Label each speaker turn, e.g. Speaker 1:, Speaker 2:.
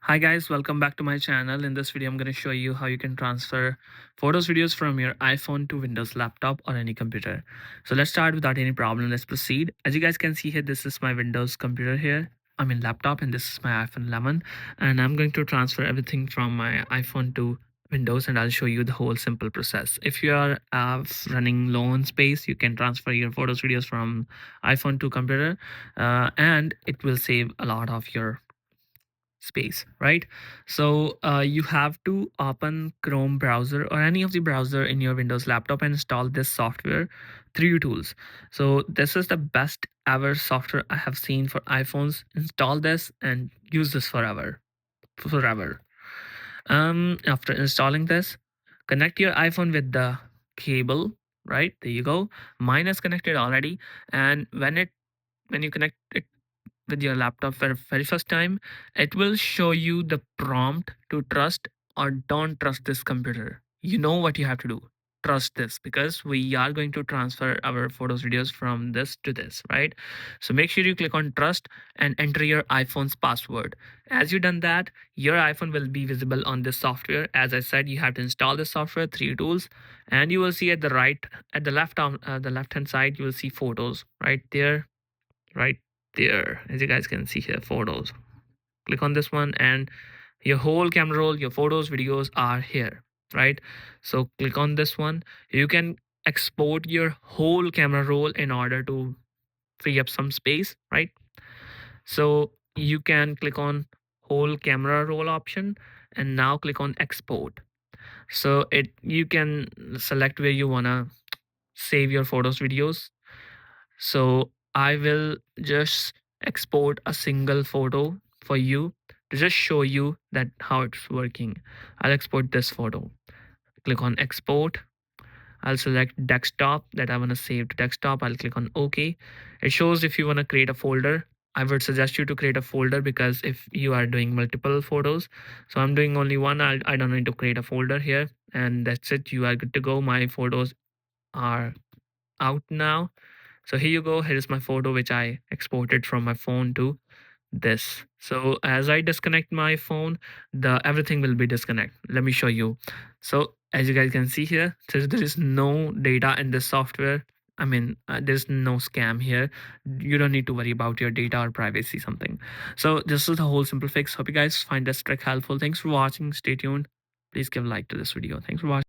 Speaker 1: Hi guys, welcome back to my channel. In this video, I'm going to show you how you can transfer photos, videos from your iPhone to Windows laptop or any computer. So let's start without any problem. Let's proceed. As you guys can see here, this is my Windows computer here. I mean laptop, and this is my iPhone 11. And I'm going to transfer everything from my iPhone to Windows, and I'll show you the whole simple process. If you are running low on space, you can transfer your photos, videos from iPhone to computer, and it will save a lot of your space, right? So you have to open Chrome browser or any of the browser in your Windows laptop and install this software through tools. So this is the best ever software I have seen for iPhones. Install this and use this forever. After installing this, connect your iPhone with the cable. Right there you go. Mine is connected already, and when you connect it with your laptop for the very first time, it will show you the prompt to trust or don't trust this computer. You know what you have to do. Trust this because we are going to transfer our photos, videos from this to this, right? So make sure you click on trust and enter your iPhone's password. As you done that, your iPhone will be visible on this software. As I said, you have to install this software, three tools, and you will see at the left on the left hand side, you will see photos right there. As you guys can see here, photos. Click on this one and your whole camera roll, your photos, videos are here, right? So click on this one. You can export your whole camera roll in order to free up some space, right? So you can click on whole camera roll option and now click on export. So it you can select where you wanna save your photos, videos. So I will just export a single photo for you to just show you that how it's working. I'll export this photo. Click on export. I'll select desktop that I want to save to desktop. I'll click on OK. It shows if you want to create a folder. I would suggest you to create a folder because if you are doing multiple photos, so I'm doing only one, I don't need to create a folder here. And that's it. You are good to go. My photos are out now. So here you go. Here's my photo, which I exported from my phone to this. So as I disconnect my phone, the everything will be disconnect. Let me show you. So as you guys can see here, there is no data in this software. I mean, there's no scam here. You don't need to worry about your data or privacy something. So this is the whole simple fix. Hope you guys find this trick helpful. Thanks for watching. Stay tuned. Please give a like to this video. Thanks for watching.